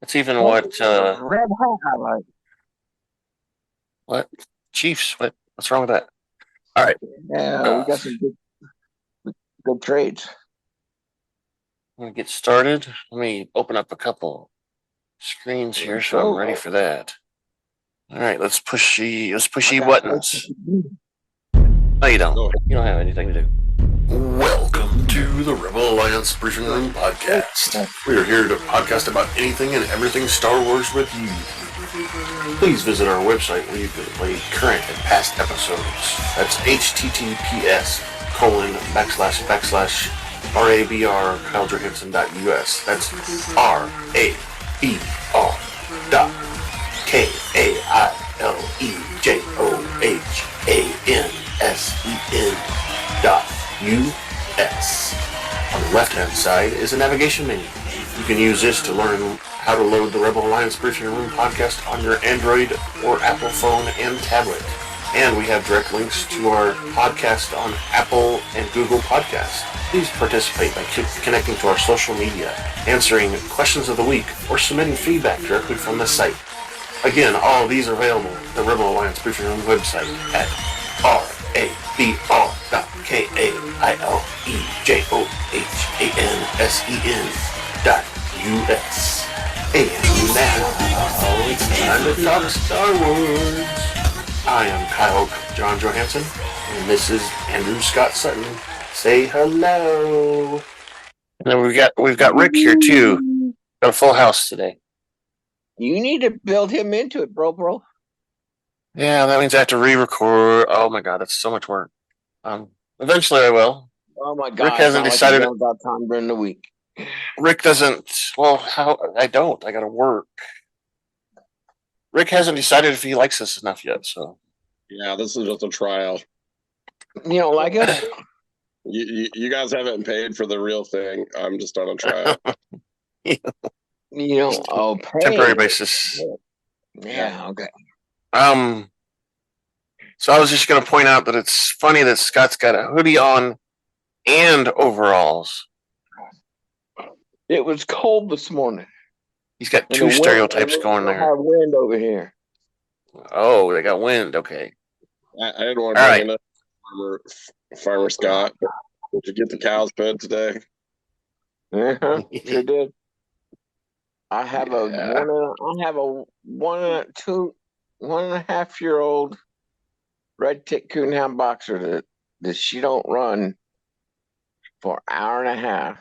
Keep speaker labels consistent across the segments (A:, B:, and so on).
A: That's even what
B: red hat highlight.
A: what Chiefs? What's wrong with that? All right.
B: Yeah, we got some good trades.
A: I'm gonna get started. Let me open up a couple screens here so I'm ready for that. All right, let's push the buttons. No, you don't. You don't have anything to do. Welcome to the Rebel Alliance Briefing Room podcast. We are here to podcast about anything and everything Star Wars with you. Please visit our website where you can play current and past episodes. That's https://RABR.KaileJohansson.us. That's RABR.KaileJohansson.us. On the left-hand side is a navigation menu. You can use this to learn how to load the Rebel Alliance Briefing Room podcast on your Android or Apple phone and tablet. And we have direct links to our podcast on Apple and Google Podcasts. Please participate by connecting to our social media, answering questions of the week, or submitting feedback directly from the site. Again, all of these are available at the Rebel Alliance Briefing Room website at RABR.KaileJohansson.us. And now, it's time to talk Star Wars. I am Kyle John Johansson, and this is Andrew Scott Sutton. Say hello. And then we've got Rick here too. Got a full house today.
B: You need to build him into it, bro.
A: Yeah, that means I have to re-record. Oh my god, that's so much work. Eventually I will.
B: Oh my god,
A: Rick hasn't decided
B: about time during the week.
A: Rick doesn't. Well, how? I don't. I got to work. Rick hasn't decided if he likes us enough yet. So.
C: Yeah, this is just a trial.
B: You don't like us?
C: You guys haven't paid for the real thing. I'm just on a trial.
A: Temporary basis.
B: Yeah. Okay.
A: So I was just going to point out that it's funny that Scott's got a hoodie on and overalls.
B: It was cold this morning.
A: He's got two stereotypes going there.
B: Have wind over here.
A: Oh, they got wind. Okay.
C: I didn't want to bring it up. Farmer Scott, did you get the cows fed today?
B: Sure did. I have a 1.5-year-old red tick coonhound boxer that she don't run for an hour and a half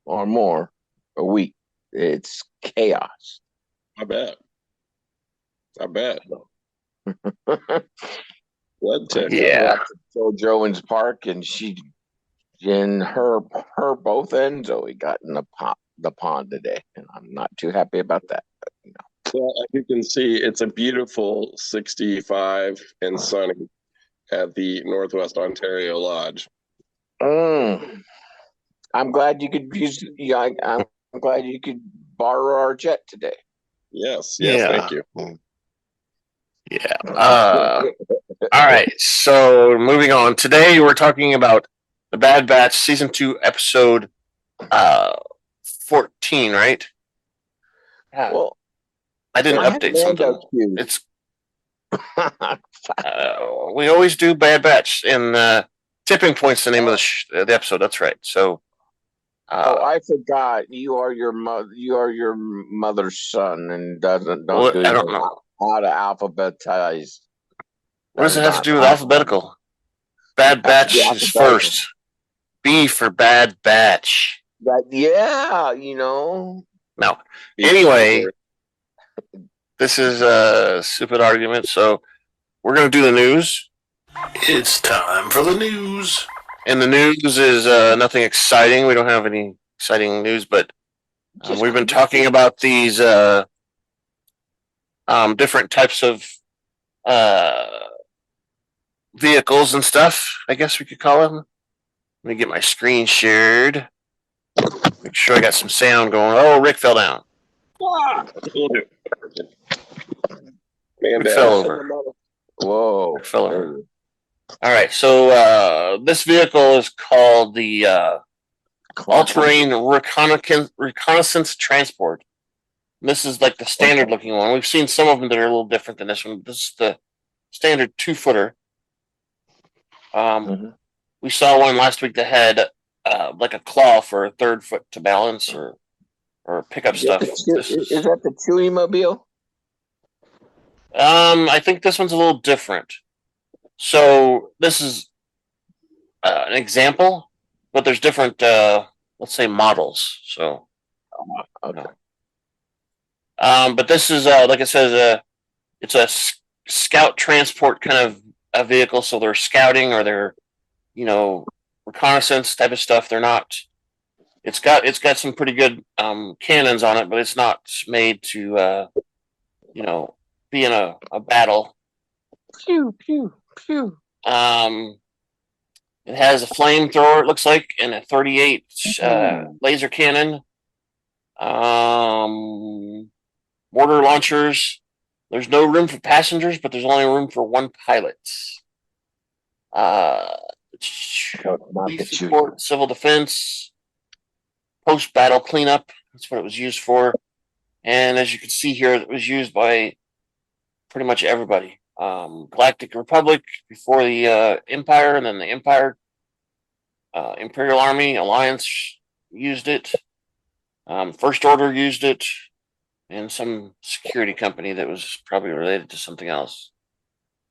B: or more a week. It's chaos.
C: I bet. Red tick.
A: Yeah.
B: So Jones Park, and her both ends Zoe got in the pond today, and I'm not too happy about that. But,
C: Well, as you can see, it's a beautiful 65 and sunny at the Northwest Ontario Lodge.
B: I'm glad you could use. I'm glad you could borrow our jet today.
C: Yes, thank you.
A: Yeah. All right. So moving on. Today we're talking about The Bad Batch, Season 2, Episode 14, right?
B: Well,
A: I didn't update something. It's we always do Bad Batch, and Tipping Point's the name of the episode. That's right. So.
B: I forgot. You are your mother's son, and don't
A: I don't know
B: how to alphabetize.
A: What does it have to do with alphabetical? Bad Batch is first. B for Bad Batch.
B: No.
A: Anyway, this is a stupid argument, so we're going to do the news. It's time for the news. And the news is nothing exciting. We don't have any exciting news, but we've been talking about these different types of vehicles and stuff, I guess we could call them. Let me get my screen shared. Make sure I got some sound going. Oh, Rick fell down. Rick fell over.
B: Whoa.
A: Rick fell over. All right, so this vehicle is called the All-Terrain Reconnaissance Transport. This is like the standard looking one. We've seen some of them that are a little different than this one. This is the standard 2-footer. We saw one last week that had like a claw for a third foot to balance or pick up stuff.
B: Is that the Chewie mobile?
A: I think this one's a little different. So this is an example, but there's different, let's say, models. So,
B: Okay.
A: But this is, like I said, it's a scout transport kind of a vehicle. So they're scouting or they're, reconnaissance type of stuff. They're not. It's got some pretty good cannons on it, but it's not made to, be in a battle.
B: Pew pew pew.
A: It has a flamethrower, it looks like, and a 38 laser cannon. Mortar launchers. There's no room for passengers, but there's only room for one pilot. Support, civil defense, post-battle cleanup. That's what it was used for. And as you can see here, it was used by pretty much everybody. Galactic Republic before the Empire, and then the Empire, Imperial Army, Alliance used it. First Order used it, and some security company that was probably related to something else.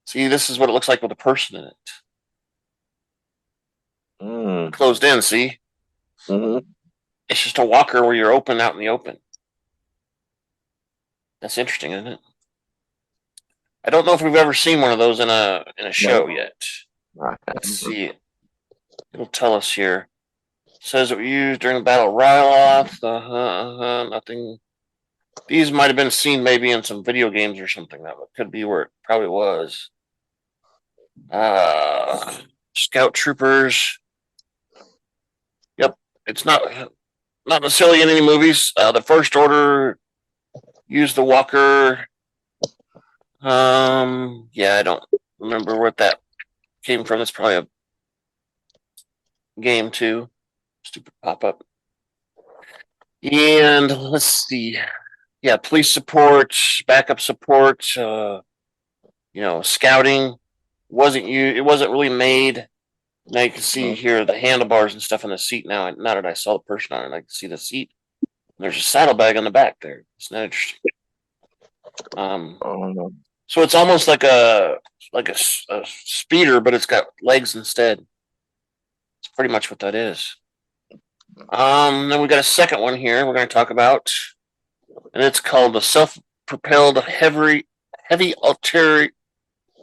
A: See, this is what it looks like with a person in it. Closed in, see? It's just a walker where you're open out in the open. That's interesting, isn't it? I don't know if we've ever seen one of those in a show yet. Let's see. It'll tell us here. It says it was used during the Battle of Ryloth. Nothing. These might have been seen maybe in some video games or something. That could be where it probably was. Scout troopers. Yep, it's not necessarily in any movies. The First Order used the walker. Yeah, I don't remember what that came from. It's probably a game too. Stupid pop-up. And let's see. Yeah, police support, backup support, scouting. It wasn't really made. Now you can see here the handlebars and stuff on the seat now. Now that I saw the person on it, I can see the seat. There's a saddlebag on the back there. It's not interesting. So it's almost like a speeder, but it's got legs instead. It's pretty much what that is. Then we got a second one here we're going to talk about, and it's called the Self-Propelled Heavy Artillery.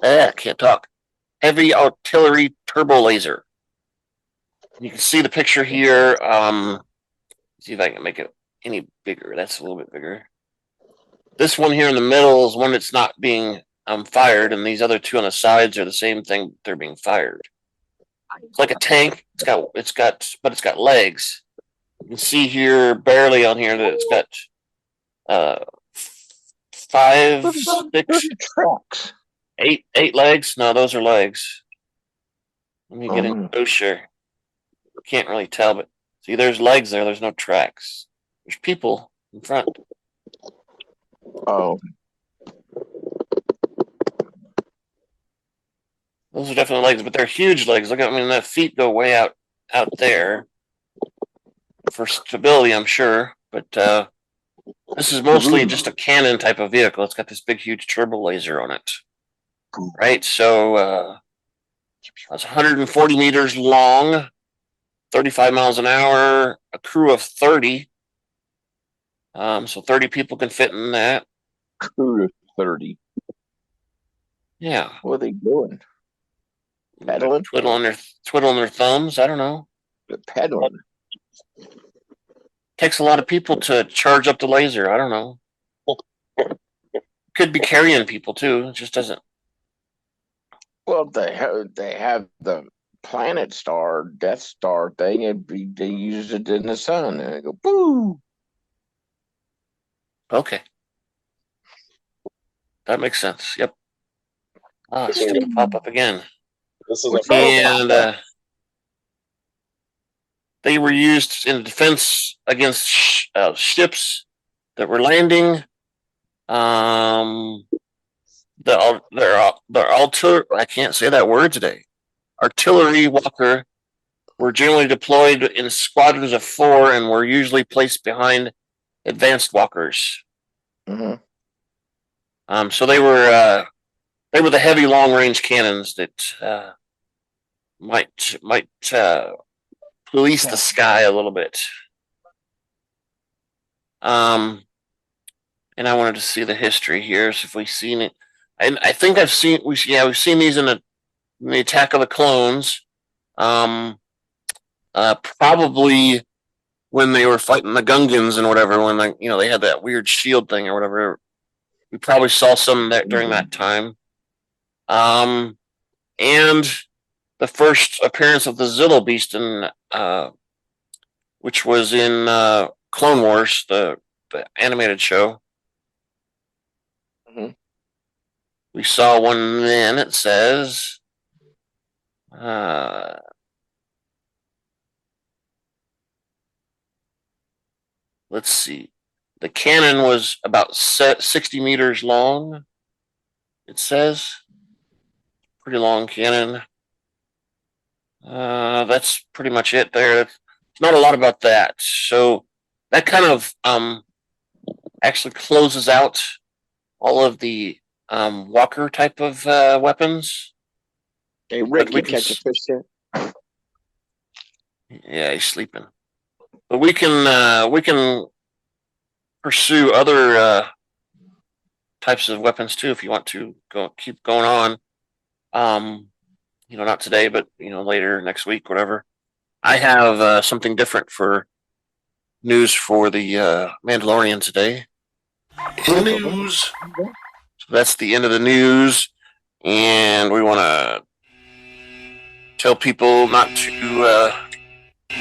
A: I can't talk. Heavy Artillery Turbo Laser. You can see the picture here. See if I can make it any bigger. That's a little bit bigger. This one here in the middle is one that's not being fired, and these other two on the sides are the same thing. They're being fired. It's like a tank. It's got legs. You can see here barely on here that it's got 5, 6, 8 legs. No, those are legs. Let me get into those. Sure, can't really tell, but see, there's legs there. There's no tracks. There's people in front. Those are definitely legs, but they're huge legs. Look at, the feet go way out there for stability, I'm sure. But this is mostly just a cannon type of vehicle. It's got this big, huge turbo laser on it, right? So it's 140 meters long, 35 miles an hour, a crew of 30. So 30 people can fit in that.
B: Crew of 30.
A: Yeah.
B: What are they doing? Pedaling?
A: Twiddling their thumbs. I don't know.
B: They're pedaling.
A: Takes a lot of people to charge up the laser. I don't know. Could be carrying people too. It just doesn't.
B: Well, they have the Planet Star, Death Star thing, and they use it in the sun, and they go boo.
A: Okay, that makes sense. Yep. It's going to pop up again.
C: This is
A: and they were used in defense against ships that were landing. I can't say that word today. Artillery walker were generally deployed in squadrons of 4 and were usually placed behind advanced walkers.
B: Mhm.
A: So they were the heavy long range cannons that might police the sky a little bit. And I wanted to see the history here, so if we've seen it. And I think we've seen these in the Attack of the Clones. Probably when they were fighting the Gungans and whatever, when they had that weird shield thing or whatever. We probably saw some during that time. And the first appearance of the Zillo Beast which was in Clone Wars, the animated show.
B: Mhm.
A: We saw one then, it says. Let's see. The cannon was about 60 meters long, it says. Pretty long cannon. That's pretty much it there. Not a lot about that. So that kind of actually closes out all of the walker type of weapons.
B: Hey, Rick, you catch a fish there?
A: Yeah, he's sleeping. But we can pursue other types of weapons too if you want to keep going on. Not today, but later next week, whatever. I have something different for news for the Mandalorian today. In the news. So that's the end of the news, and we want to tell people not to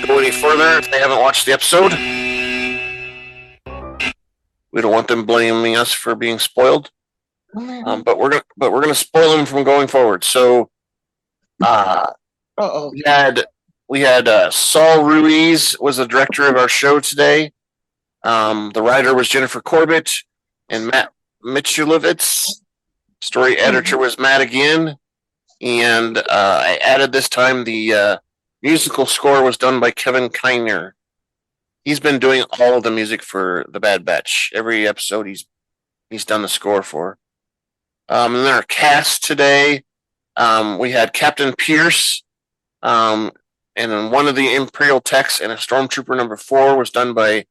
A: go any further if they haven't watched the episode. We don't want them blaming us for being spoiled, but we're gonna spoil them from going forward. So, we had Saul Ruiz was the director of our show today. The writer was Jennifer Corbett and Matt Michnovetz. Story editor was Matt again, and I added this time the musical score was done by Kevin Kiner. He's been doing all of the music for The Bad Batch. Every episode he's done the score for. And then our cast today, we had Captain Pearce, and then one of the Imperial techs and a Stormtrooper number 4 was done by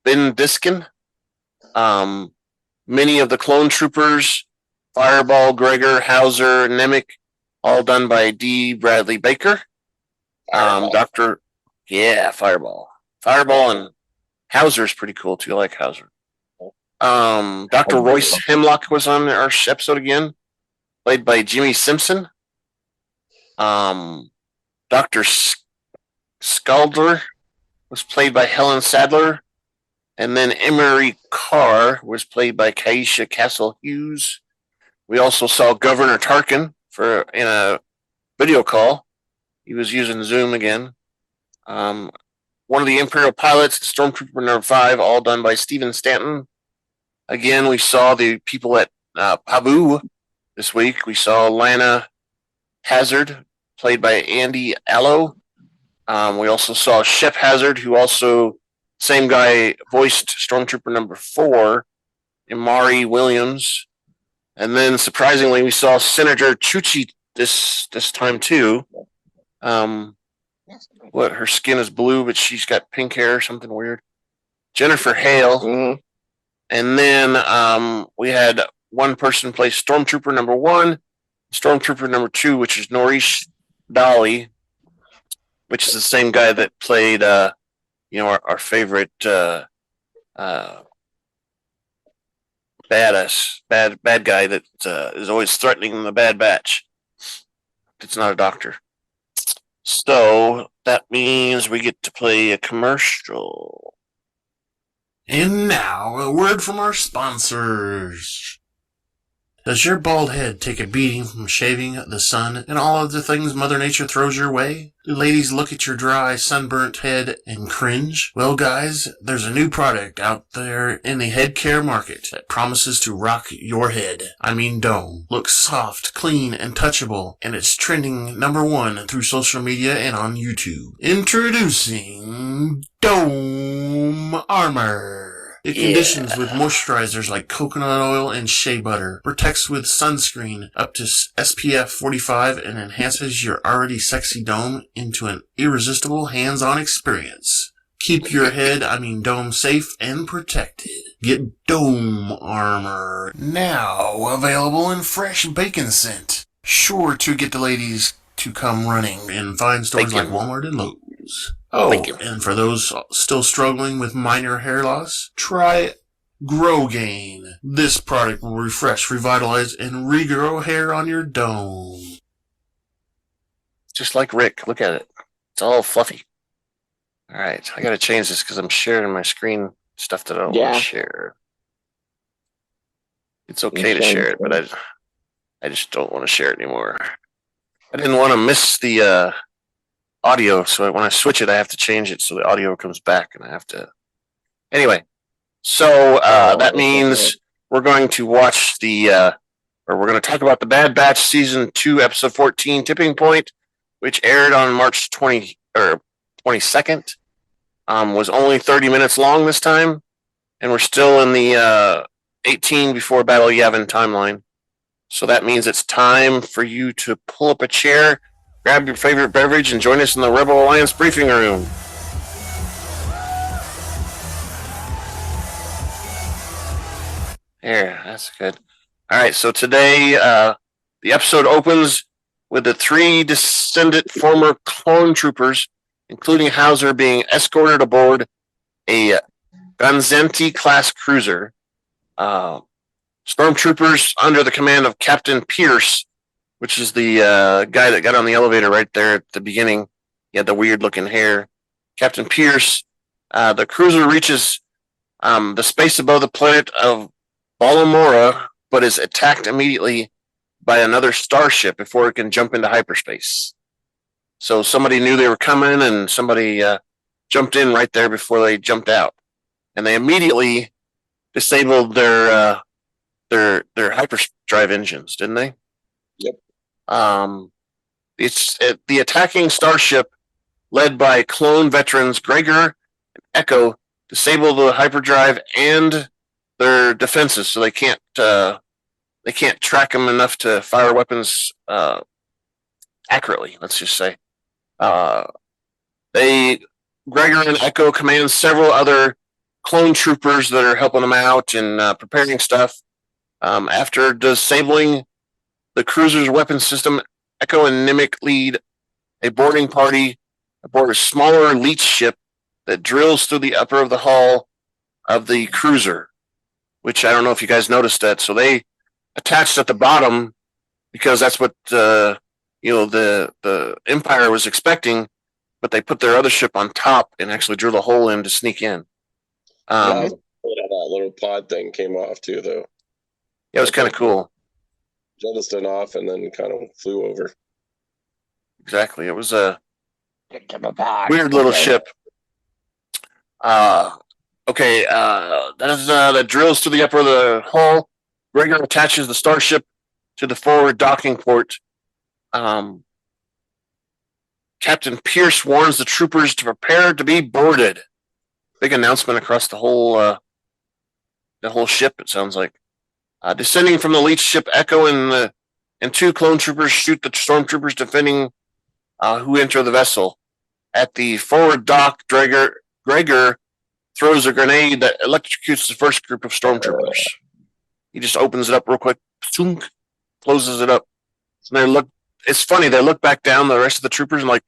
A: Ben Diskin. Many of the clone troopers, Fireball, Gregor, Howser, Nemec, all done by D. Bradley Baker. Fireball. Fireball and Howser's pretty cool too. I like Howser. Dr. Royce Hemlock was on our episode again, played by Jimmi Simpson. Dr. Scalder was played by Helen Sadler. And then Emerie Karr was played by Kiesha Castle-Hughes. We also saw Governor Tarkin in a video call. He was using Zoom again. One of the Imperial pilots, Stormtrooper number 5, all done by Stephen Stanton. Again, we saw the people at Pabu this week. We saw Lyana Hazard, played by Andy Allo. We also saw Shep Hazard, who also, same guy, voiced Stormtrooper number 4, Emerie Williams. And then, surprisingly, we saw Senator Chuchi this time, too. Her skin is blue, but she's got pink hair or something weird. Jennifer Hale. Mm-hmm. And then we had one person play Stormtrooper number 1, Stormtrooper number 2, which is Norrish Dolly, which is the same guy that played, our favorite bad guy that is always threatening the Bad Batch. It's not a doctor. So that means we get to play a commercial.
D: And now, a word from our sponsors.
A: Does your bald head take a beating from shaving, the sun, and all of the things Mother Nature throws your way? Do ladies look at your dry, sunburnt head and cringe? Well, guys, there's a new product out there in the head care market that promises to rock your head. I mean dome. Looks soft, clean, and touchable, and it's trending #1 through social media and on YouTube. Introducing Dome Armor. It conditions with moisturizers like coconut oil and shea butter, protects with sunscreen up to SPF 45, and enhances your already sexy dome into an irresistible hands-on experience. Keep your dome safe and protected. Get Dome Armor, now available in fresh bacon scent. Sure to get the ladies to come running in fine stores like Walmart and Lowe's. Oh, and for those still struggling with minor hair loss, try Grow Gain. This product will refresh, revitalize, and regrow hair on your dome. Just like Rick. Look at it. It's all fluffy. All right, I got to change this because I'm sharing my screen stuff that I don't want to share. It's okay to share it, but I just don't want to share it anymore. I didn't want to miss the audio, so when I switch it, I have to change it so the audio comes back, and I have to. Anyway, so that means we're going to watch we're going to talk about the Bad Batch Season 2, Episode 14, Tipping Point, which aired on March 22nd. Was only 30 minutes long this time, and we're still in the 18 before Battle Yavin timeline. So that means it's time for you to pull up a chair, grab your favorite beverage, and join us in the Rebel Alliance briefing room. There, that's good. All right, so today the episode opens with the 3 descendant former clone troopers, including Howser, being escorted aboard a Ganzenti-class cruiser. Stormtroopers under the command of Captain Pearce, which is the guy that got on the elevator right there at the beginning. He had the weird-looking hair. Captain Pearce. The cruiser reaches the space above the planet of Balamora, but is attacked immediately by another starship before it can jump into hyperspace. So somebody knew they were coming, and somebody jumped in right there before they jumped out. And they immediately disabled their hyperdrive engines, didn't they?
C: Yep.
A: The attacking starship, led by clone veterans Gregor and Echo, disabled the hyperdrive and their defenses, so they can't track them enough to fire weapons accurately. Let's just say. Gregor and Echo command several other clone troopers that are helping them out and preparing stuff. After disabling the cruiser's weapon system, Echo and Nemec lead a boarding party aboard a smaller leech ship that drills through the upper of the hull of the cruiser, which I don't know if you guys noticed that. So they attached at the bottom because that's what the Empire was expecting, but they put their other ship on top and actually drilled a hole in to sneak in.
C: That little pod thing came off too, though.
A: Yeah, it was kind of cool.
C: Jettisoned off and then kind of flew over.
A: Exactly. It was a weird little ship. That drills to the upper of the hull. Gregor attaches the starship to the forward docking port. Captain Pearce warns the troopers to prepare to be boarded. Big announcement across the whole ship, it sounds like. Descending from the leech ship, Echo and 2 clone troopers shoot the stormtroopers defending who enter the vessel. At the forward dock, Gregor throws a grenade that electrocutes the first group of stormtroopers. He just opens it up real quick, closes it up. And it's funny, they look back down the rest of the troopers and like,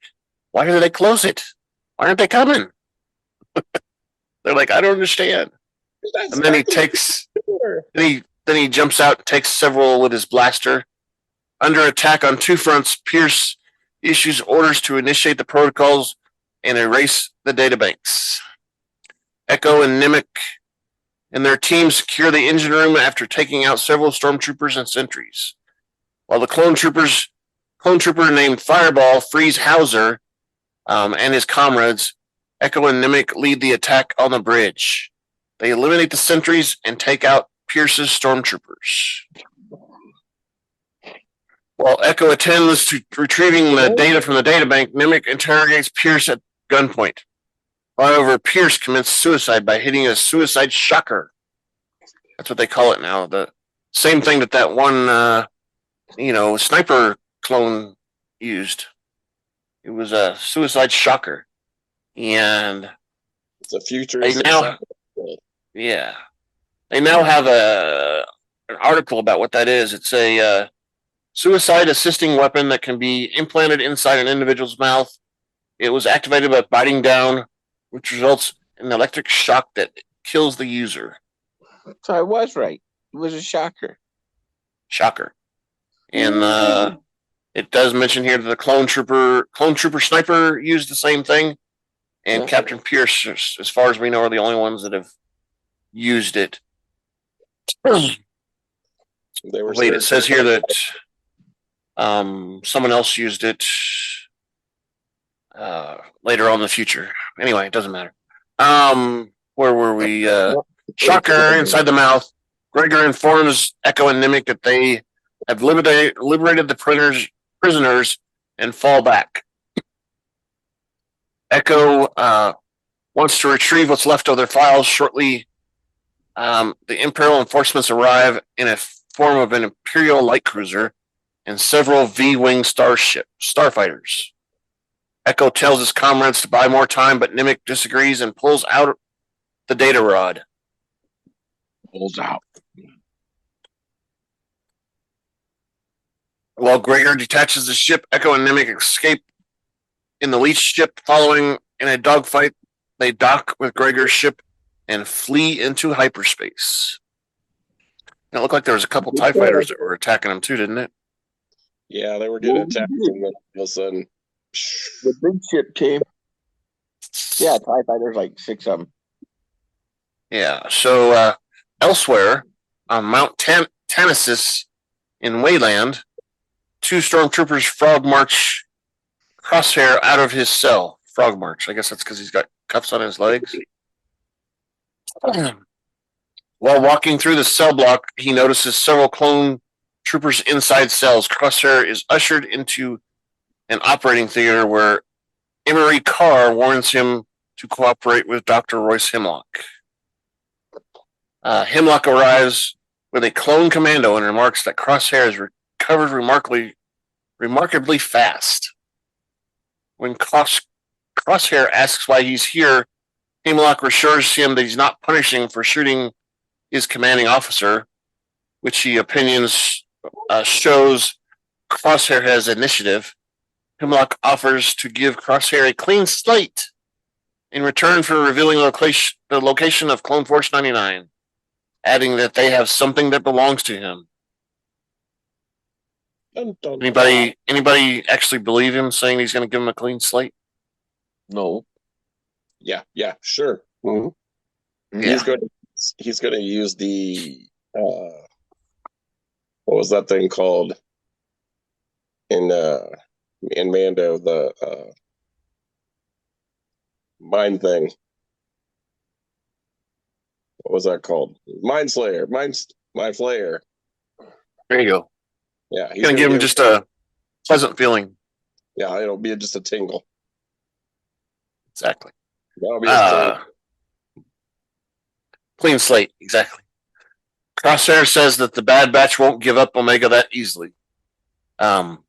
A: why did they close it? Why aren't they coming? They're like, I don't understand. And then he takes, then he jumps out and takes several with his blaster. Under attack on 2 fronts, Pearce issues orders to initiate the protocols and erase the databanks. Echo and Nemec and their team secure the engine room after taking out several stormtroopers and sentries. While the clone trooper named Fireball frees Howser and his comrades, Echo and Nemec lead the attack on the bridge. They eliminate the sentries and take out Pearce's stormtroopers. While Echo attends to retrieving the data from the databank, Nemec interrogates Pearce at gunpoint. However, Pearce commits suicide by hitting a suicide shocker. That's what they call it now. The same thing that one, sniper clone used. It was a suicide shocker. And
C: it's a future.
A: They now have an article about what that is. It's a suicide assisting weapon that can be implanted inside an individual's mouth. It was activated by biting down, which results in an electric shock that kills the user.
B: So I was right. It was a shocker.
A: And it does mention here that the clone trooper sniper used the same thing, and Captain Pearce, as far as we know, are the only ones that have used it. It says here that someone else used it later on in the future. Anyway, it doesn't matter. Where were we? Shocker inside the mouth. Gregor informs Echo and Nemec that they have liberated the prisoners and fall back. Echo wants to retrieve what's left of their files. Shortly, the Imperial enforcements arrive in a form of an Imperial light cruiser and several V-wing starfighters. Echo tells his comrades to buy more time, but Nemec disagrees and pulls out the data rod.
B: Pulls out.
A: While Gregor detaches the ship, Echo and Nemec escape in the leech ship. Following in a dogfight, they dock with Gregor's ship and flee into hyperspace. And it looked like there was a couple TIE fighters that were attacking them too, didn't it?
C: Yeah, they were getting attacked, and then all of a sudden,
B: the big ship came. Yeah, TIE fighters, like 6 of them.
A: Yeah. So elsewhere on Mount Tanasis in Wayland, 2 stormtroopers frog march Crosshair out of his cell. Frog march. I guess that's because he's got cuffs on his legs. While walking through the cell block, he notices several clone troopers inside cells. Crosshair is ushered into an operating theater where Emerie Karr warns him to cooperate with Dr. Royce Hemlock. Hemlock arrives with a clone commando and remarks that Crosshair has recovered remarkably fast. When Crosshair asks why he's here, Hemlock assures him that he's not punishing for shooting his commanding officer, which he opinions shows Crosshair has initiative. Hemlock offers to give Crosshair a clean slate in return for revealing the location of Clone Force 99, adding that they have something that belongs to him. Anybody actually believe him saying he's going to give him a clean slate?
B: No.
C: Yeah, sure. Mm-hmm.
A: Yeah.
C: He's going to use the what was that thing called in Mando, the mind thing. What was that called? Mind Slayer. Mind Flayer.
A: There you go.
C: Yeah,
A: he's going to give him just a pleasant feeling.
C: Yeah, it'll be just a tingle.
A: Exactly.
C: That'll be
A: clean slate, exactly. Crosshair says that the Bad Batch won't give up Omega that easily. And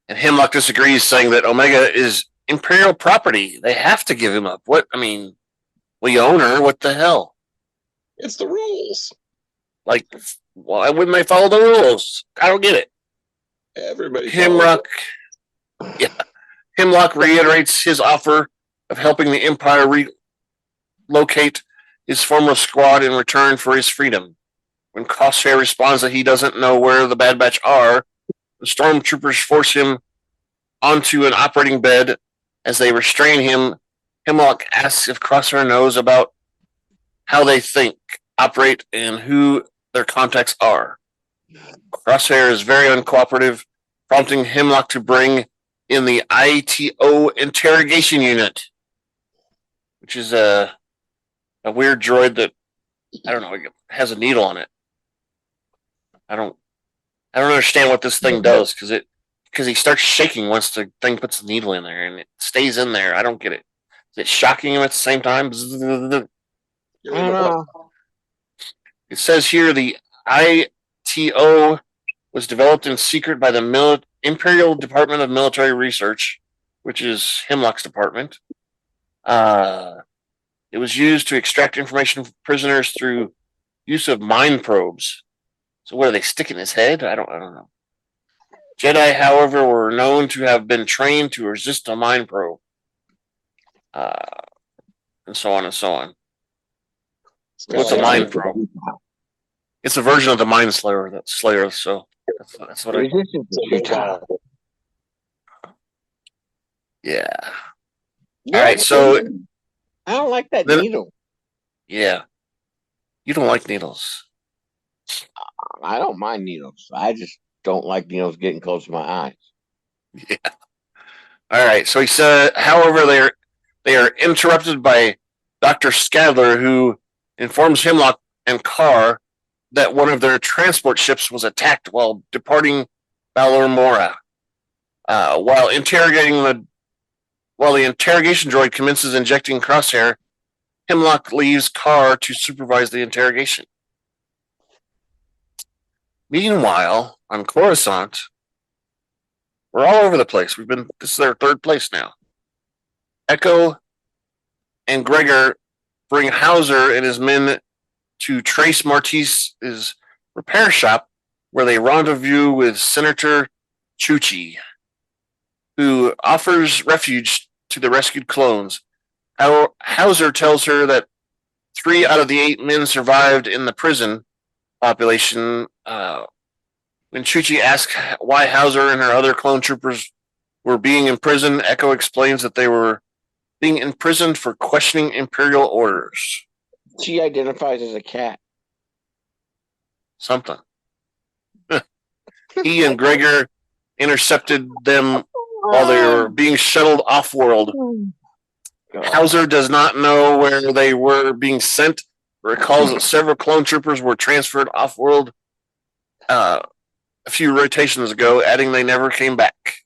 A: Hemlock disagrees, saying that Omega is Imperial property. They have to give him up. We own her. What the hell?
C: It's the rules.
A: Like, why wouldn't they follow the rules? I don't get it.
C: Everybody.
A: Hemlock reiterates his offer of helping the Empire relocate his former squad in return for his freedom. When Crosshair responds that he doesn't know where the Bad Batch are, the stormtroopers force him onto an operating bed. As they restrain him, Hemlock asks if Crosshair knows about how they think, operate, and who their contacts are. Crosshair is very uncooperative, prompting Hemlock to bring in the ITO interrogation unit, which is a weird droid that, I don't know, it has a needle on it. I don't understand what this thing does because he starts shaking once the thing puts the needle in there and it stays in there. I don't get it. Is it shocking him at the same time?
B: I don't know.
A: It says here the ITO was developed in secret by the Imperial Department of Military Research, which is Hemlock's department. It was used to extract information from prisoners through use of mind probes. So what, are they stick in his head? I don't know. Jedi, however, were known to have been trained to resist a mind probe. And so on and so on. What's a mind probe? It's a version of the Mind Slayer. So that's what
B: Resistance is futile.
A: Yeah. All right. So
B: I don't like that needle.
A: Yeah. You don't like needles.
B: I don't mind needles. I just don't like needles getting close to my eyes.
A: Yeah. All right. So he said, however, they are interrupted by Dr. Scalder, who informs Hemlock and Karr that one of their transport ships was attacked while departing Balor. While the interrogation droid commences injecting Crosshair, Hemlock leaves Karr to supervise the interrogation. Meanwhile, on Coruscant, we're all over the place. This is our third place now. Echo and Gregor bring Howser and his men to Trace Martise's repair shop, where they rendezvous with Senator Chuchi, who offers refuge to the rescued clones. Howser tells her that 3 out of the 8 men survived in the prison population. When Chuchi asks why Howser and her other clone troopers were being imprisoned, Echo explains that they were being imprisoned for questioning Imperial orders.
B: She identifies as a cat.
A: Something. He and Gregor intercepted them while they were being shuttled off-world. Howser does not know where they were being sent, recalls that several clone troopers were transferred off-world a few rotations ago, adding they never came back.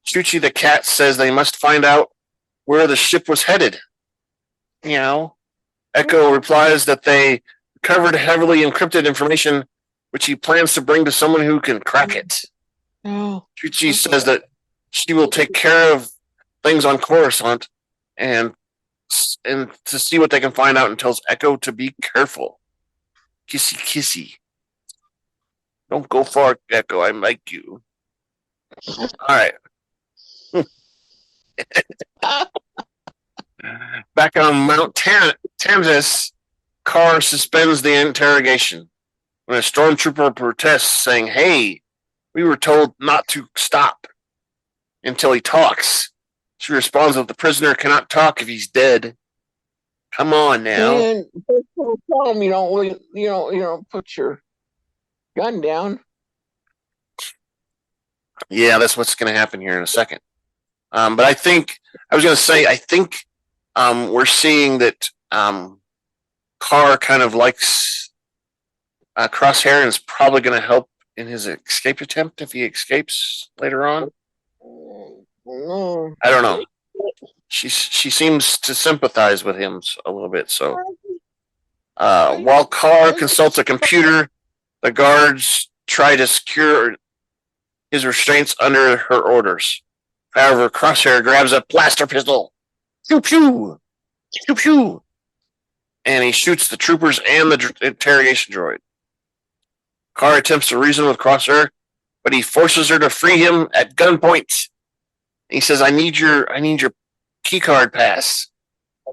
A: Chuchi the cat says they must find out where the ship was headed. Meow. Echo replies that they recovered heavily encrypted information, which he plans to bring to someone who can crack it.
B: No.
A: Chuchi says that she will take care of things on Coruscant and to see what they can find out, and tells Echo to be careful. Kissy, kissy. Don't go far, Echo. I like you. All right. Back on Mount Tantus, Karr suspends the interrogation when a stormtrooper protests, saying, "Hey, we were told not to stop until he talks." She responds that the prisoner cannot talk if he's dead. Come on now.
B: And tell him you don't put your gun down.
A: Yeah, that's what's going to happen here in a second. But I think we're seeing that Karr kind of likes Crosshair and is probably going to help in his escape attempt if he escapes later on. I don't know. She seems to sympathize with him a little bit. So while Karr consults a computer, the guards try to secure his restraints under her orders. However, Crosshair grabs a blaster pistol. Pew pew! Pew pew! And he shoots the troopers and the interrogation droid. Karr attempts to reason with Crosshair, but he forces her to free him at gunpoint. He says, I need your keycard pass.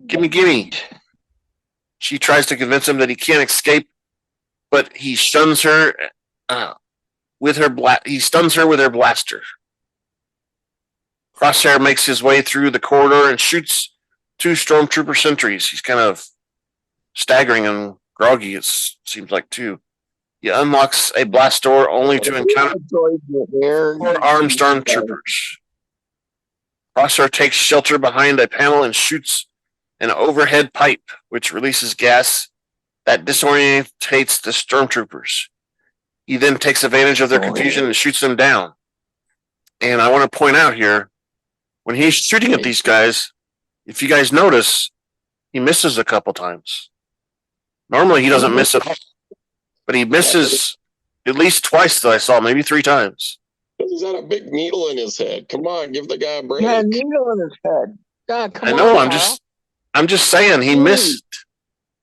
A: Gimme. She tries to convince him that he can't escape, but he stuns her with her blaster. Crosshair makes his way through the corridor and shoots 2 stormtrooper sentries. He's kind of staggering and groggy, it seems like, too. He unlocks a blast door only to encounter 4 armed stormtroopers. Crosshair takes shelter behind a panel and shoots an overhead pipe, which releases gas that disorientates the stormtroopers. He then takes advantage of their confusion and shoots them down. And I want to point out here, when he's shooting at these guys, if you guys notice, he misses a couple times. Normally he doesn't miss at all, but he misses at least twice that I saw, maybe 3 times.
C: He's got a big needle in his head. Come on, give the guy a break.
B: Yeah, needle in his head. God, come
A: I know.
B: on,
A: I'm just saying he missed.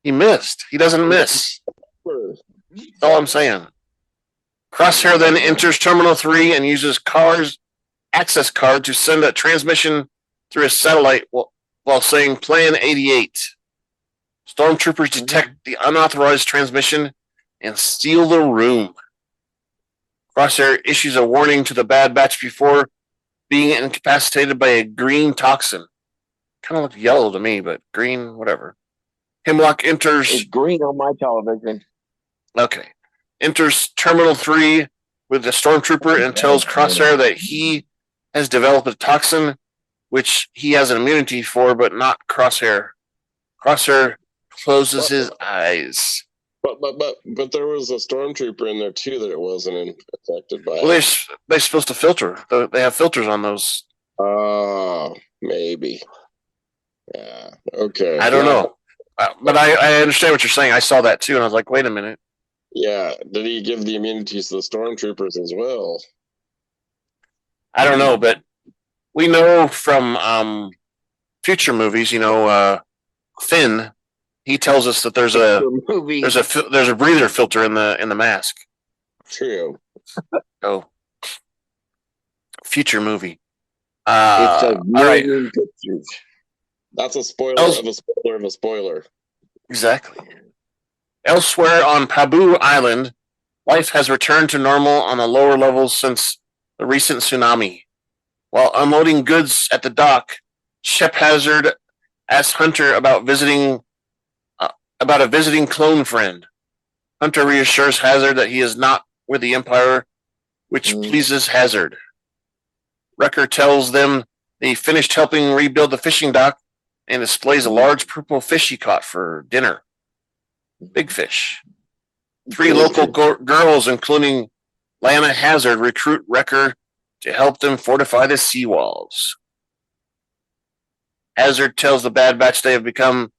A: He missed. He doesn't miss. That's all I'm saying. Crosshair then enters Terminal 3 and uses Karr's access card to send a transmission through a satellite while saying Plan 88. Stormtroopers detect the unauthorized transmission and steal the room. Crosshair issues a warning to the Bad Batch before being incapacitated by a green toxin. Kind of looked yellow to me, but green, whatever. Hemlock enters...
B: It's green on my television.
A: Okay. Enters Terminal 3 with the Stormtrooper and tells Crosshair that he has developed a toxin which he has an immunity for, but not Crosshair. Crosshair closes his eyes.
C: But there was a stormtrooper in there too that it wasn't affected by.
A: Well, they're supposed to filter. They have filters on those.
C: Oh, maybe. Yeah. Okay.
A: I don't know. But I understand what you're saying. I saw that too, and I was like, wait a minute.
C: Yeah. Did he give the immunities to the stormtroopers as well?
A: I don't know, but we know from future movies, Finn. He tells us that there's a breather filter in the mask.
C: True.
A: Oh, future movie.
B: It's a
A: all right.
B: pictures.
C: That's a spoiler of a spoiler of a spoiler.
A: Exactly. Elsewhere on Pabu Island, life has returned to normal on the lower levels since the recent tsunami. While unloading goods at the dock, Shep Hazard asks Hunter about a visiting clone friend. Hunter reassures Hazard that he is not with the Empire, which pleases Hazard. Wrecker tells them they finished helping rebuild the fishing dock and displays a large purple fish he caught for dinner. Big fish. 3 local girls, including Lyana Hazard, recruit Wrecker to help them fortify the seawalls. Hazard tells the Bad Batch they have become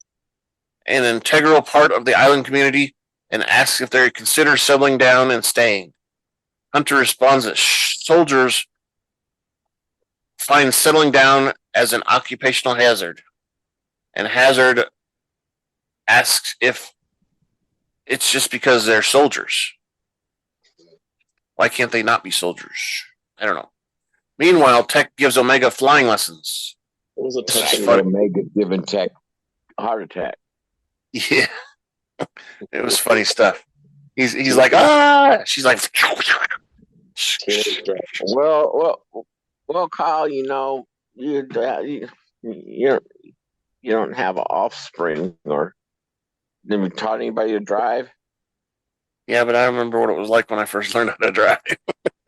A: an integral part of the island community and asks if they consider settling down and staying. Hunter responds that soldiers find settling down as an occupational hazard. And Hazard asks if it's just because they're soldiers. Why can't they not be soldiers? I don't know. Meanwhile, Tech gives Omega flying lessons.
C: It was a touching
B: Omega giving Tech heart attack.
A: Yeah. It was funny stuff. He's like, ah! She's like...
B: Well, Kyle, you don't have an offspring, or have you taught anybody to drive?
A: Yeah, but I remember what it was like when I first learned how to drive.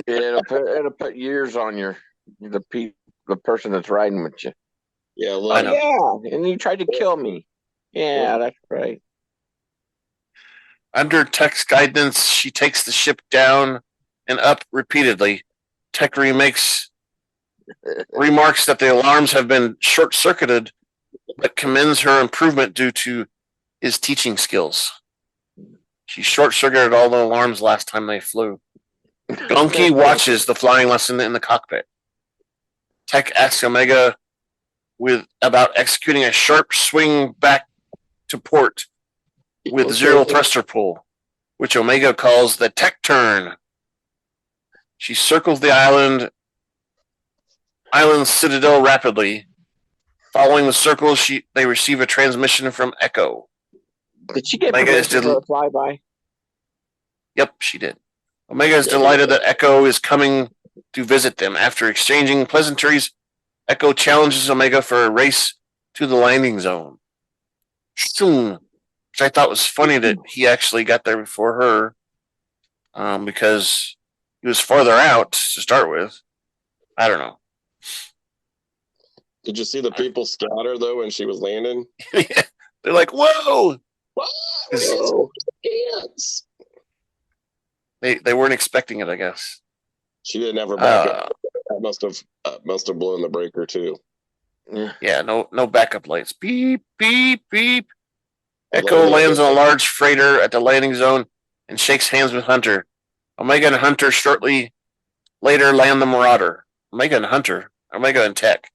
B: It'll put years on the person that's riding with you.
C: Yeah,
A: I know.
B: Yeah, and you tried to kill me. Yeah, that's right.
A: Under Tech's guidance, she takes the ship down and up repeatedly. Tech remarks that the alarms have been short-circuited, but commends her improvement due to his teaching skills. She short-circuited all the alarms last time they flew. Gunky watches the flying lesson in the cockpit. Tech asks Omega about executing a sharp swing back to port with zero thruster pull, which Omega calls the Tech turn. She circles the island citadel rapidly. Following the circle, they receive a transmission from Echo.
B: Did she get permission for a flyby?
A: Yep, she did. Omega is delighted that Echo is coming to visit them. After exchanging pleasantries, Echo challenges Omega for a race to the landing zone. Soon, which I thought was funny that he actually got there before her, because he was farther out to start with. I don't know.
C: Did you see the people scatter though when she was landing?
A: They're like, "Whoa!"
C: Whoa! Ants!
A: They weren't expecting it, I guess.
C: She didn't ever back up. That must have blown the breaker too.
A: Yeah, no backup lights. Beep beep beep. Echo lands on a large freighter at the landing zone and shakes hands with Hunter. Omega and Hunter shortly later land the Marauder. Omega and Tech.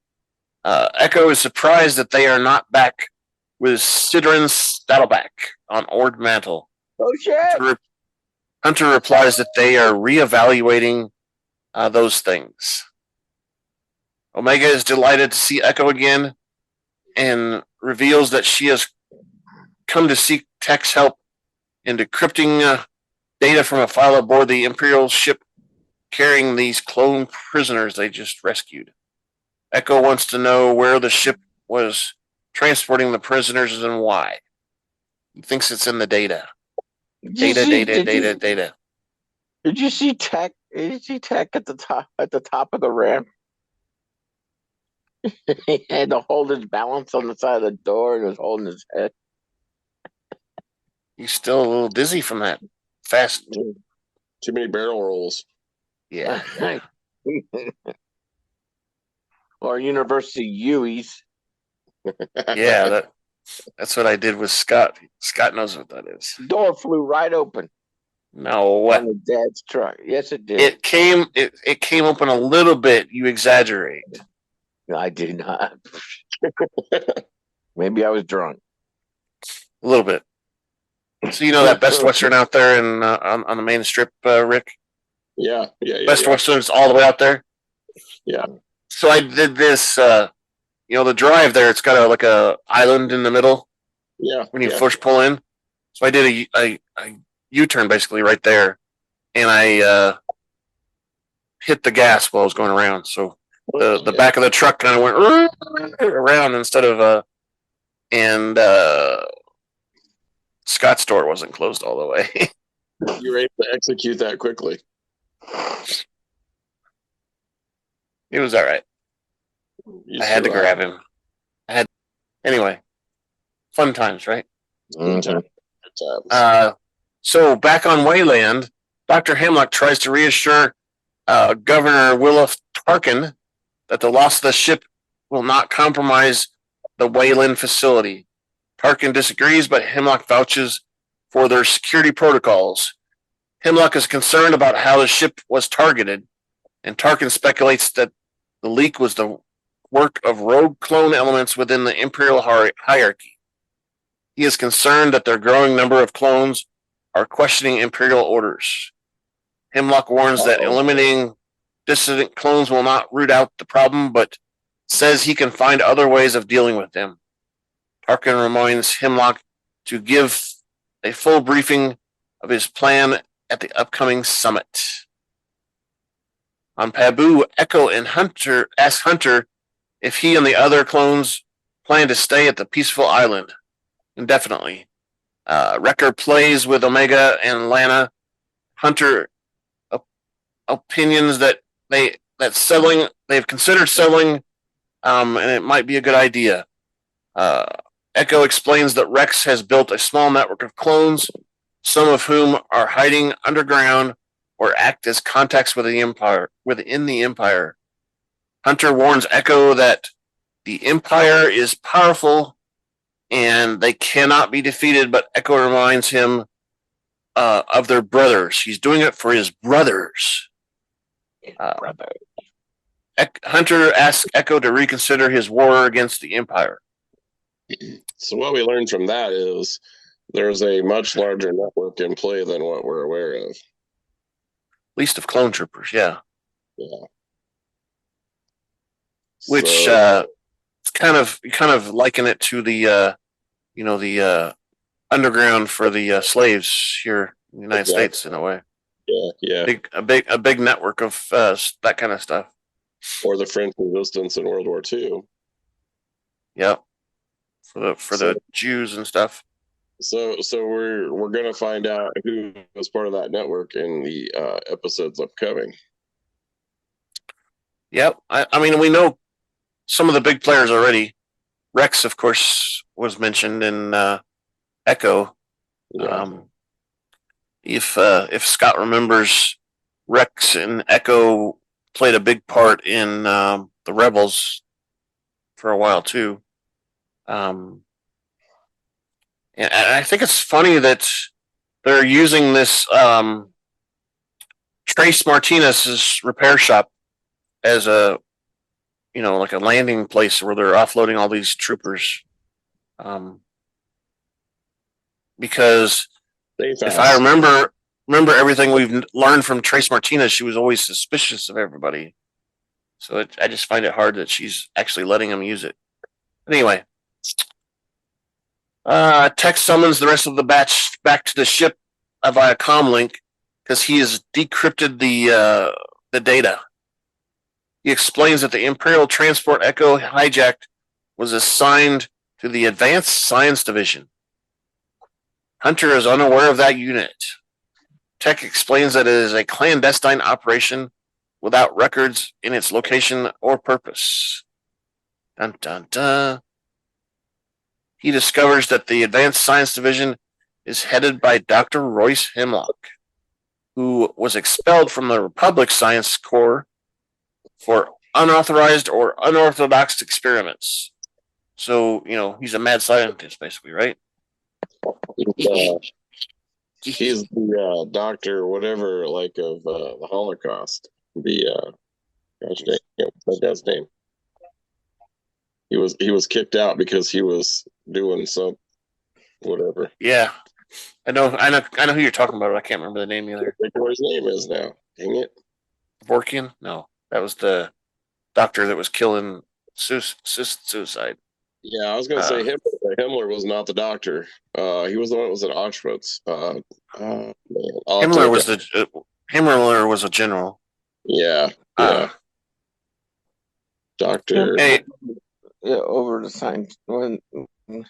A: Echo is surprised that they are not back with Sidran Saddleback on Ord Mantle.
B: Oh shit!
A: Hunter replies that they are reevaluating those things. Omega is delighted to see Echo again and reveals that she has come to seek Tech's help in decrypting data from a file aboard the Imperial ship carrying these clone prisoners they just rescued. Echo wants to know where the ship was transporting the prisoners and why. He thinks it's in the data. Data.
B: Did you see Tech? Did you see Tech at the top of the ramp? He had to hold his balance on the side of the door and was holding his head.
A: He's still a little dizzy from that fast.
C: Too many barrel rolls.
A: Yeah.
B: Or University U's.
A: Yeah, that's what I did with Scott. Scott knows what that is.
B: Door flew right open.
A: No, what?
B: On the dad's truck. Yes, it did.
A: It came open a little bit. You exaggerate.
B: I did not. Maybe I was drunk.
A: A little bit. So you know that Best Western out there in on the main strip, Rick?
C: Yeah.
A: Best Western's all the way out there.
C: Yeah.
A: So I did this. The drive there. It's got a island in the middle.
C: Yeah.
A: When you first pull in. So I did a U-turn basically right there, and I hit the gas while I was going around. So the back of the truck kind of went around instead of and Scott's door wasn't closed all the way.
C: You were able to execute that quickly.
A: It was all right. I had to grab him. Anyway, fun times, right?
C: Good times.
A: So back on Wayland, Dr. Hemlock tries to reassure Governor Williff Tarkin that the loss of the ship will not compromise the Wayland facility. Tarkin disagrees, but Hemlock vouches for their security protocols. Hemlock is concerned about how the ship was targeted, and Tarkin speculates that the leak was the work of rogue clone elements within the Imperial hierarchy. He is concerned that their growing number of clones are questioning Imperial orders. Hemlock warns that eliminating dissident clones will not root out the problem, but says he can find other ways of dealing with them. Tarkin reminds Hemlock to give a full briefing of his plan at the upcoming summit. On Pabu, Echo and Hunter ask Hunter if he and the other clones plan to stay at the peaceful island indefinitely. Wrecker plays with Omega and Lyana. Hunter opinions that they've considered settling, and it might be a good idea. Echo explains that Rex has built a small network of clones, some of whom are hiding underground or act as contacts within the Empire. Hunter warns Echo that the Empire is powerful and they cannot be defeated, but Echo reminds him of their brothers. He's doing it for his brothers. Hunter asks Echo to reconsider his war against the Empire.
C: So what we learned from that is there's a much larger network in play than what we're aware of.
A: Least of clone troopers, yeah.
C: Yeah.
A: Which it's kind of liken it to the the underground for the slaves here in the United States in a way.
C: Yeah.
A: A big network of that kind of stuff.
C: Or the French resistance in World War II.
A: Yep. For the Jews and stuff.
C: So we're gonna find out who was part of that network in the episodes upcoming.
A: Yep. I mean, we know some of the big players already. Rex, of course, was mentioned in Echo.
C: Yeah.
A: If Scott remembers, Rex and Echo played a big part in the Rebels for a while too. And I think it's funny that they're using this Trace Martinez's repair shop as a like a landing place where they're offloading all these troopers. Because if I remember everything we've learned from Trace Martinez, she was always suspicious of everybody. So I just find it hard that she's actually letting him use it. Anyway, Tech summons the rest of the batch back to the ship via comlink because he has decrypted the data. He explains that the Imperial transport Echo hijacked was assigned to the Advanced Science Division. Hunter is unaware of that unit. Tech explains that it is a clandestine operation without records in its location or purpose. Dun dun dun. He discovers that the Advanced Science Division is headed by Dr. Royce Hemlock, who was expelled from the Republic Science Corps for unauthorized or unorthodox experiments. So, he's a mad scientist, basically, right?
C: He's the doctor, whatever, like of the Holocaust. The that guy's name. He was kicked out because he was doing some whatever.
A: Yeah, I know who you're talking about. I can't remember the name either.
C: I think what his name is now. Dang it.
A: Vorkian? No, that was the doctor that was killing suicide.
C: Yeah, I was going to say Himmler was not the doctor. He was the one that was at Auschwitz.
A: Himmler was a general.
C: Yeah. Doctor.
B: Hey, over the science when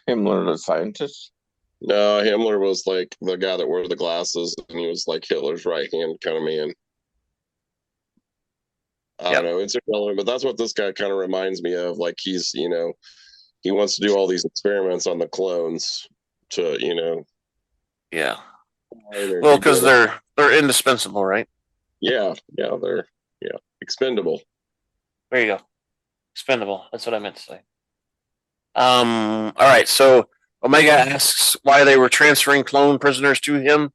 B: Himmler the scientist.
C: No, Himmler was like the guy that wore the glasses, and he was like Hitler's right hand kind of man. I don't know. It's irrelevant, but that's what this guy kind of reminds me of. Like he's, he wants to do all these experiments on the clones to,
A: Yeah. Well, because they're indispensable, right?
C: Yeah, they're expendable.
A: There you go. Expendable. That's what I meant to say. All right. So Omega asks why they were transferring clone prisoners to him,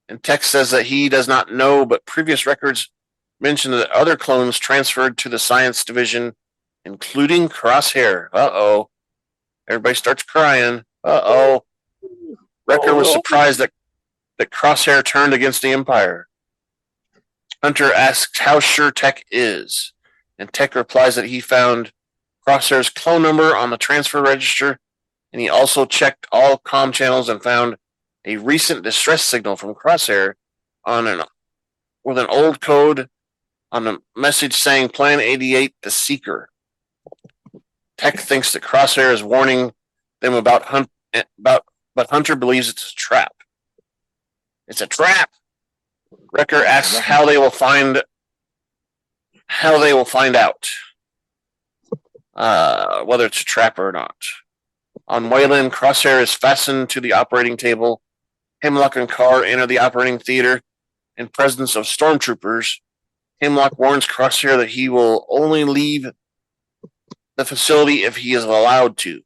A: and Tech says that he does not know, but previous records mention that other clones transferred to the science division, including Crosshair. Uh-oh. Everybody starts crying. Uh-oh. Wrecker was surprised that Crosshair turned against the Empire. Hunter asks how sure Tech is, and Tech replies that he found Crosshair's clone number on the transfer register, and he also checked all comm channels and found a recent distress signal from Crosshair with an old code on a message saying Plan 88, the Seeker. Tech thinks that Crosshair is warning them but Hunter believes it's a trap. It's a trap. Wrecker asks how they will find out whether it's a trap or not. On Wayland, Crosshair is fastened to the operating table. Hemlock and Karr enter the operating theater in presence of stormtroopers. Hemlock warns Crosshair that he will only leave the facility if he is allowed to.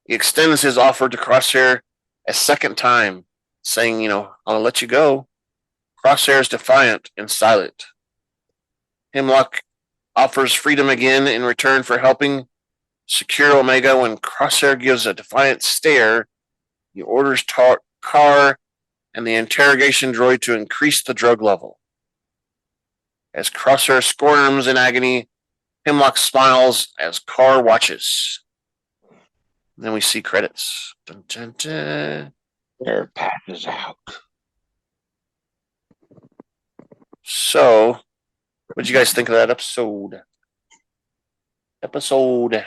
A: He extends his offer to Crosshair a second time, saying, I'll let you go. Crosshair is defiant and silent. Hemlock offers freedom again in return for helping secure Omega. When Crosshair gives a defiant stare, he orders Karr and the interrogation droid to increase the drug level. As Crosshair squirms in agony, Hemlock smiles as Karr watches. And then we see credits. Dun, dun, dun.
B: Their passes out.
A: So, what did you guys think of that episode? Episode.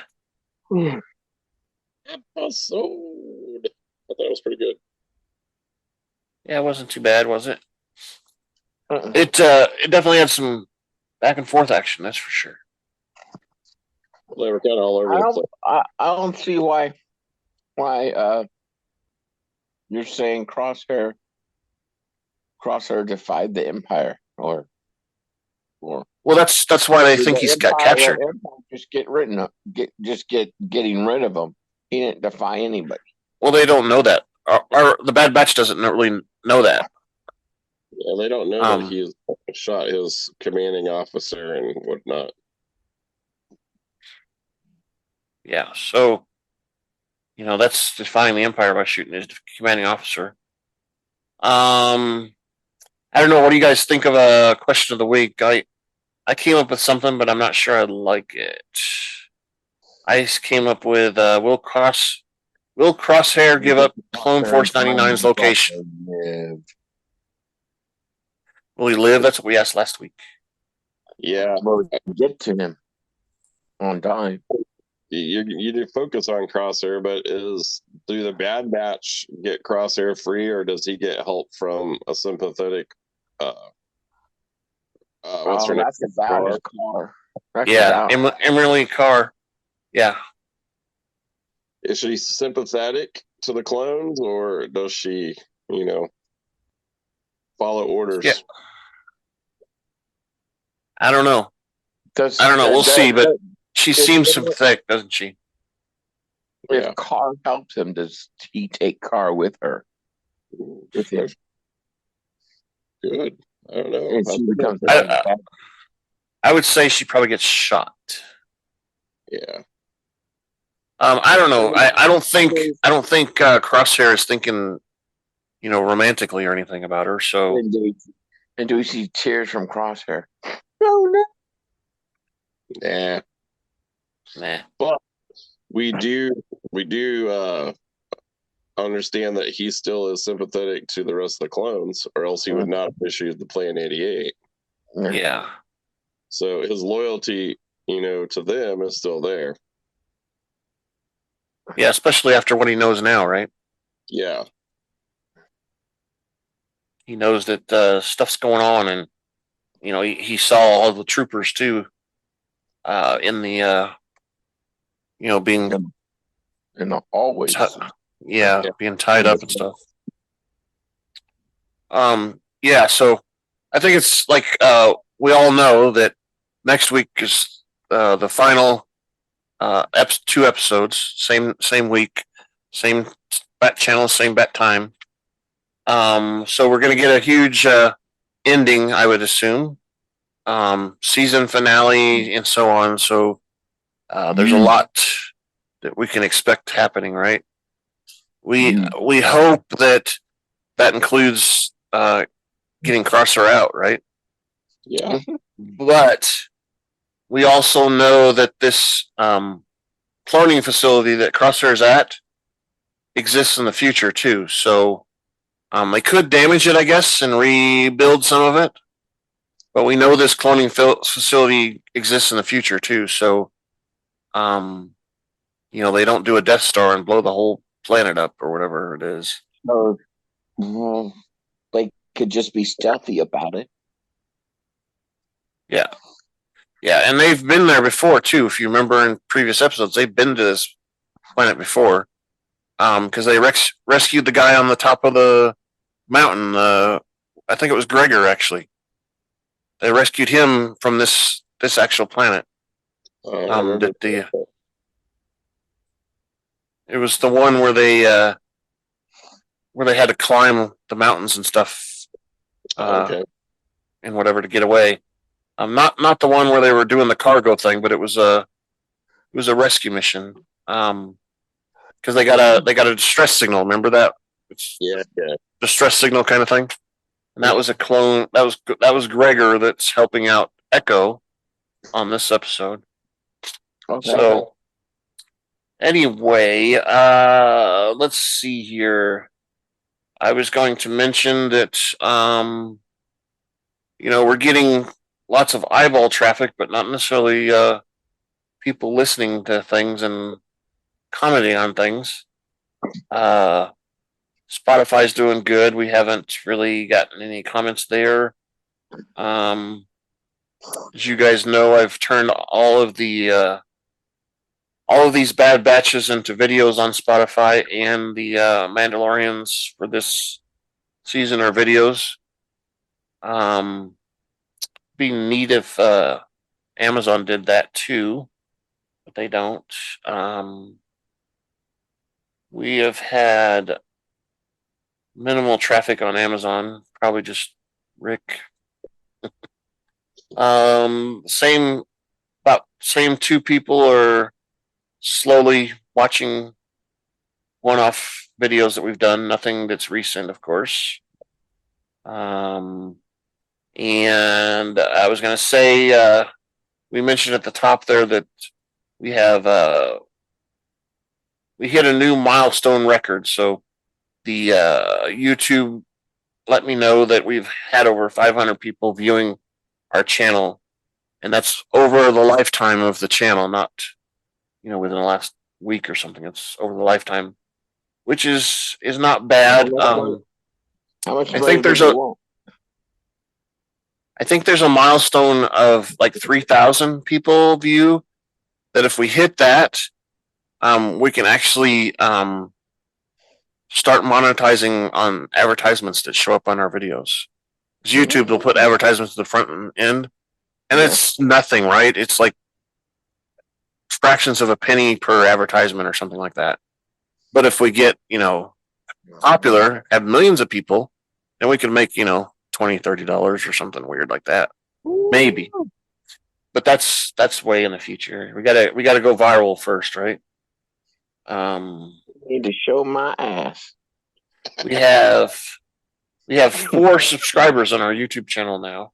C: I thought it was pretty good.
A: Yeah, it wasn't too bad, was it?
B: Uh-uh.
A: It definitely had some back and forth action, that's for sure.
C: They were kind of all over
B: I
C: the
B: don't.
C: place.
B: I don't see why you're saying Crosshair defied the Empire, or
A: Well, that's why they
B: did
A: think
B: the
A: he's got
B: Empire,
A: captured.
B: the Empire just getting rid of him? He didn't defy anybody.
A: Well, they don't know that. Or the Bad Batch doesn't really know that.
C: Yeah, they don't know that he's shot his commanding officer and whatnot.
A: Yeah, so that's defying the Empire by shooting his commanding officer. I don't know. What do you guys think of a question of the week? I came up with something, but I'm not sure I like it. I came up with Will Crosshair give up Clone Force 99's location? Will he live? That's what we asked last week.
C: Yeah,
B: Well, get to him on time.
C: you do focus on Crosshair, but do the Bad Batch get Crosshair free, or does he get help from a sympathetic? What's her name?
B: That's about his Karr.
A: Yeah, Emerie Karr. Yeah.
C: Is she sympathetic to the clones, or does she, follow orders?
A: Yeah. I don't know. We'll see, but she seems sympathetic, doesn't she?
B: If Karr helps him, does he take Karr with her? With him?
C: Good. I don't know.
B: And she becomes
A: I would say she probably gets shot.
C: Yeah.
A: I don't know. I don't think Crosshair is thinking, romantically or anything about her. So.
B: And do we see tears from Crosshair? No.
C: Nah. But we do understand that he still is sympathetic to the rest of the clones, or else he would not have issued the Plan 88.
A: Yeah.
C: So his loyalty, to them is still there.
A: Yeah, especially after what he knows now, right?
C: Yeah.
A: He knows that stuff's going on, and he saw all the troopers too. In the being
B: in the hallways.
A: Being tied up and stuff. Yeah, so I think it's like we all know that next week is the final 2 episodes, same week, same bat channel, same bat time. So we're gonna get a huge ending, I would assume. Season finale and so on. So there's a lot that we can expect happening, right? We hope that includes getting Crosshair out, right?
C: Yeah.
A: But we also know that this cloning facility that Crosshair is at exists in the future too. So they could damage it, I guess, and rebuild some of it. But we know this cloning facility exists in the future too. So, they don't do a Death Star and blow the whole planet up or whatever it is.
B: So, they could just be stealthy about it.
A: Yeah. Yeah, and they've been there before too. If you remember in previous episodes, they've been to this planet before. Because they rescued the guy on the top of the mountain. I think it was Gregor, actually. They rescued him from this actual planet. It was the one where they had to climb the mountains and stuff, and whatever to get away. Not the one where they were doing the cargo thing, but it was a rescue mission. Because they got a distress signal. Remember that? It's distress signal kind of thing. And that was a clone. That was Gregor that's helping out Echo on this episode. Okay. So anyway, let's see here. I was going to mention that we're getting lots of eyeball traffic, but not necessarily people listening to things and commenting on things. Spotify's doing good. We haven't really gotten any comments there. As you guys know, I've turned all of these Bad Batches into videos on Spotify, and the Mandalorians for this season are videos. Be neat if Amazon did that too, but they don't. We have had minimal traffic on Amazon, probably just Rick. Same two people are slowly watching one-off videos that we've done, nothing that's recent, of course. And I was going to say, we mentioned at the top there that we have we hit a new milestone record. So the YouTube let me know that we've had over 500 people viewing our channel, and that's over the lifetime of the channel, not within the last week or something. It's over the lifetime, which is not bad.
B: How much?
A: I think there's a milestone of like 3,000 people view. That if we hit that, we can actually start monetizing on advertisements that show up on our videos. Because YouTube will put advertisements to the front and end, and it's nothing, right? It's like fractions of a penny per advertisement or something like that. But if we get popular, have millions of people, then we can make $20, $30 or something weird like that, maybe. But that's way in the future. We gotta go viral first, right?
B: Need to show my ass.
A: We have 4 subscribers on our YouTube channel now.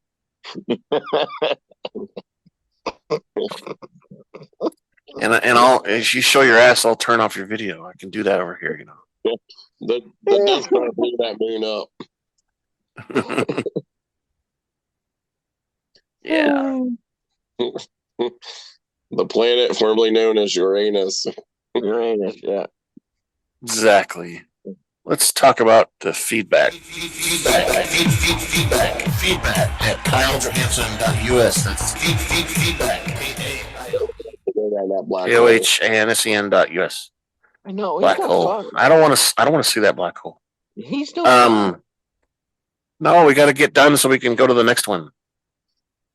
A: And I'll, as you show your ass, I'll turn off your video. I can do that over here,
C: The dust don't blew that moon up.
A: Yeah.
C: The planet formerly known as Uranus.
B: Uranus, yeah.
A: Exactly. Let's talk about the feedback.
D: Feedback at KyleJohansson.us. That's feedback.
A: KOHANSEN.us.
B: I know.
A: Black hole. I don't want to see that black hole.
B: He's no.
A: No, we got to get done so we can go to the next one.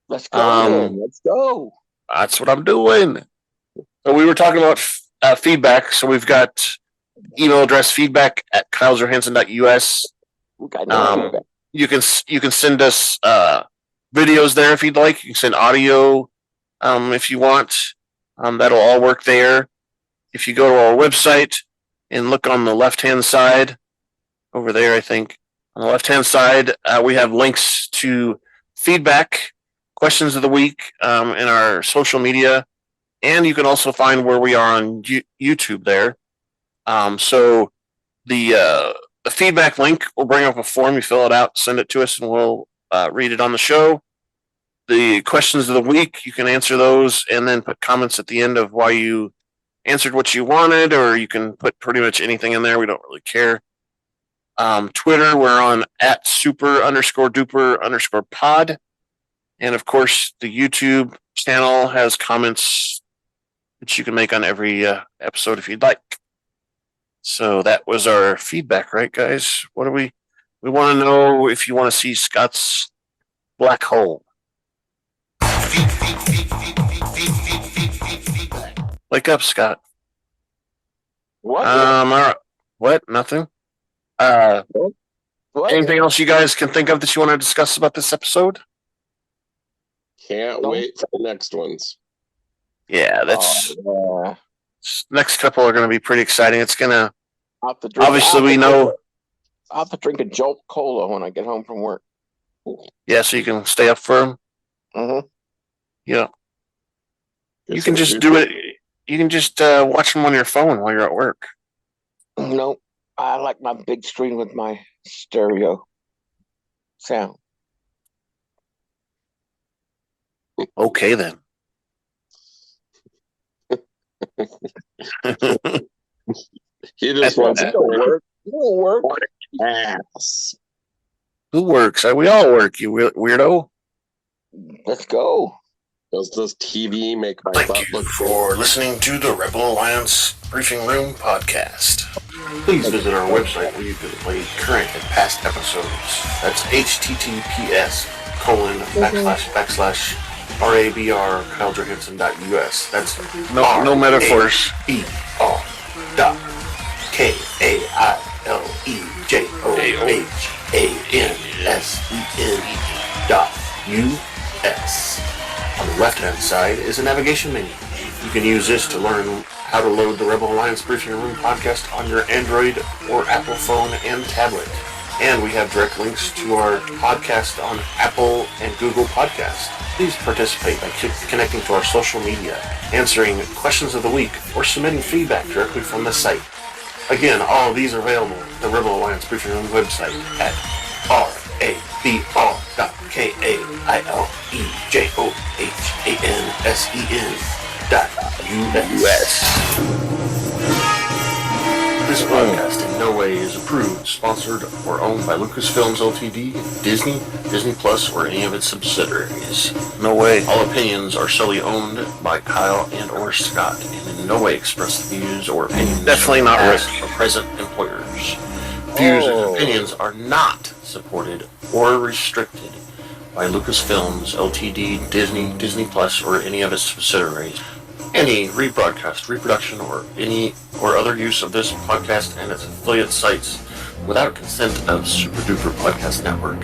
B: Let's go. Let's go.
A: That's what I'm doing. So we were talking about feedback. So we've got email address feedback at KyleJohansson.us. You can send us videos there if you'd like. You can send audio if you want. That'll all work there. If you go to our website and look on the left-hand side over there, I think on the left-hand side we have links to feedback, questions of the week, in our social media, and you can also find where we are on YouTube there. So the feedback link will bring up a form. You fill it out, send it to us, and we'll read it on the show. The questions of the week, you can answer those and then put comments at the end of why you answered what you wanted, or you can put pretty much anything in there. We don't really care. Twitter, we're on @super_duper_pod. And of course, the YouTube channel has comments that you can make on every episode if you'd like. So that was our feedback, right, guys? What do we want to know if you want to see Scott's black hole. Wake up, Scott.
B: What?
A: All right. What? Nothing?
B: What?
A: Anything else you guys can think of that you want to discuss about this episode?
C: Can't wait for the next ones.
A: Yeah, that's next couple are going to be pretty exciting. It's going to obviously we know.
B: I'll have to drink a Jolt Cola when I get home from work.
A: Yeah, so you can stay up for them.
B: Mm-hmm.
A: Yeah, you can just do it. You can just watch them on your phone while you're at work.
B: Nope. I like my big screen with my stereo sound.
A: Okay, then.
C: He just wants to go work.
B: It'll work.
C: Ass.
A: Who works? We all work, you weirdo.
B: Let's go.
C: Does this TV make my
A: Thank
C: butt
A: you
C: look
A: for listening to the Rebel Alliance Briefing Room podcast. Please visit our website where you can play current and past episodes. That's https://RABR KyleJohansson.us. That's no metaphors. KyleJohansson.us. On the left-hand side is a navigation menu. You can use this to learn how to load the Rebel Alliance Briefing Room podcast on your Android or Apple phone and tablet. And we have direct links to our podcast on Apple and Google Podcasts. Please participate by connecting to our social media, answering questions of the week, or submitting feedback directly from the site. Again, all of these are available at the Rebel Alliance Briefing Room website at rabr.KaileJohansen.us. This podcast in no way is approved, sponsored, or owned by Lucasfilms Ltd., Disney, Disney Plus, or any of its subsidiaries. No way. All opinions are solely owned by Kyle and or Scott, and in no way express the views or opinions definitely not past or present employers. Views and opinions are not supported or restricted by Lucasfilms Ltd., Disney, Disney Plus, or any of its subsidiaries. Any rebroadcast, reproduction, or any or other use of this podcast and its affiliate sites without consent of Super Duper Podcast Network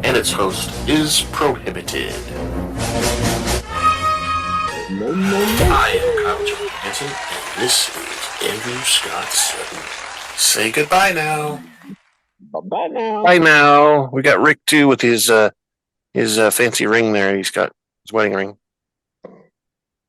A: and its host is prohibited. I am Kyle Johansson, and this is Andrew Scott Sutton. Say goodbye now.
B: Bye now.
A: Bye now. We got Rick too with his fancy ring there. He's got his wedding ring.